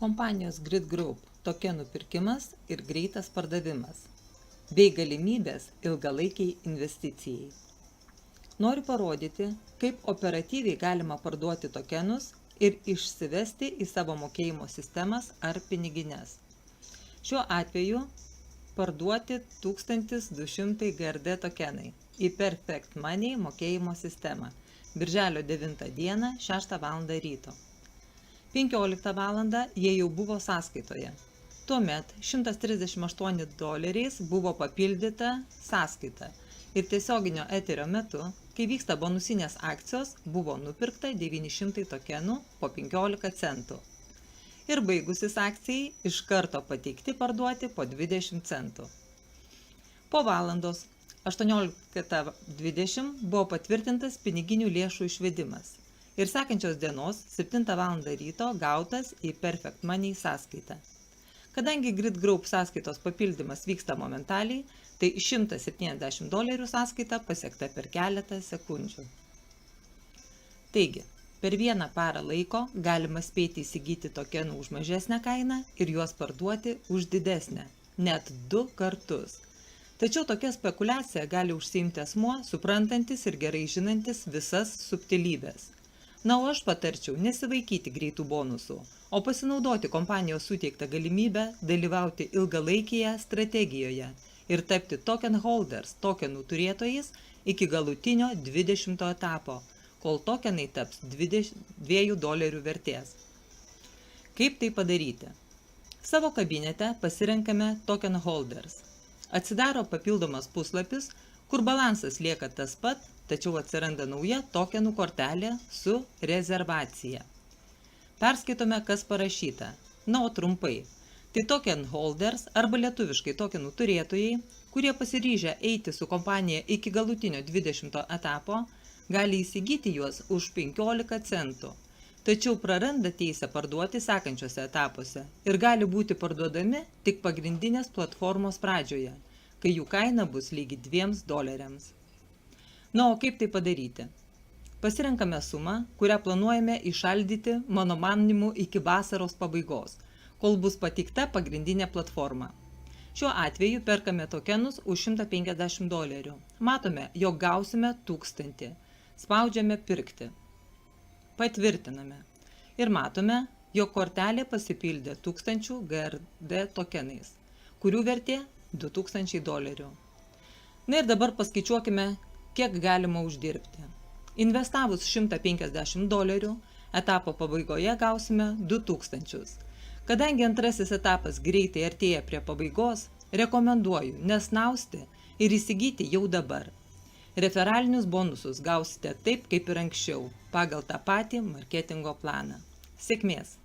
Kompanijos Grid Group tokenų pirkimas ir greitas pardavimas, bei galimybės ilgalaikiai investicijai. Noriu parodyti, kaip operatyviai galima parduoti tokenus ir išsivesti į savo mokėjimo sistemas ar pinigines. Šiuo atveju parduoti 1200 GRD tokenai į Perfect Money mokėjimo sistemą birželio 9 dieną 6 val. Ryto. 15 val. Jie jau buvo sąskaitoje. Tuomet $138 buvo papildyta sąskaita ir tiesioginio eterio metu, kai vyksta bonusinės akcijos, buvo nupirkta 900 tokenų po 15 centų. Ir baigusis akcijai iš karto pateikti parduoti po 20 centų. Po valandos 18:20 buvo patvirtintas piniginių lėšų išvedimas ir sekančios dienos 7 val. Ryto gautas į Perfect Money sąskaitą. Kadangi Grid Group sąskaitos papildymas vyksta momentaliai, tai $170 sąskaita pasiekta per keletą sekundžių. Taigi, per vieną parą laiko galima spėti įsigyti tokenų už mažesnę kainą ir juos parduoti už didesnę, net 2 kartus. Tačiau tokia spekulacija gali užsiimti asmuo, suprantantis ir gerai žinantis visas subtilybės. Na, o aš patarčiau nesivaikyti greitų bonusų, o pasinaudoti kompanijos suteiktą galimybę dalyvauti ilgalaikėje strategijoje ir tapti token holders, tokenų turėtojais iki galutinio 20 etapo, kol tokenai taps $2 vertės. Kaip tai padaryti? Savo kabinete pasirenkame token holders. Atsidaro papildomas puslapis, kur balansas lieka tas pat, tačiau atsiranda nauja tokenų kortelė su rezervacija. Perskaitome, kas parašyta. Na, o trumpai. Tai token holders arba lietuviškai tokenų turėtojai, kurie pasiryžę eiti su kompanija iki galutinio 20 etapo, gali įsigyti juos už 15 centų, tačiau praranda teisę parduoti sekančiuose etapuose ir gali būti parduodami tik pagrindinės platformos pradžioje, kai jų kaina bus lygi $2. Na, o kaip tai padaryti? Pasirenkame sumą, kurią planuojame įšaldyti mano manymu iki vasaros pabaigos, kol bus pateikta pagrindinė platforma. Šiuo atveju perkame tokenus už $150. Matome, jog gausime 1000. Spaudžiame pirkti. Patvirtiname. Ir matome, jog kortelė pasipildė 1000 GRD tokenais, kurių vertė $2000. Na ir dabar paskaičiuokime, kiek galima uždirbti. Investavus $150, etapo pabaigoje gausime 2000. Kadangi antrasis etapas greitai artėja prie pabaigos, rekomenduoju nesnausti ir įsigyti jau dabar. Referalinius bonusus gausite taip, kaip ir anksčiau, pagal tą patį marketingo planą. Sėkmės!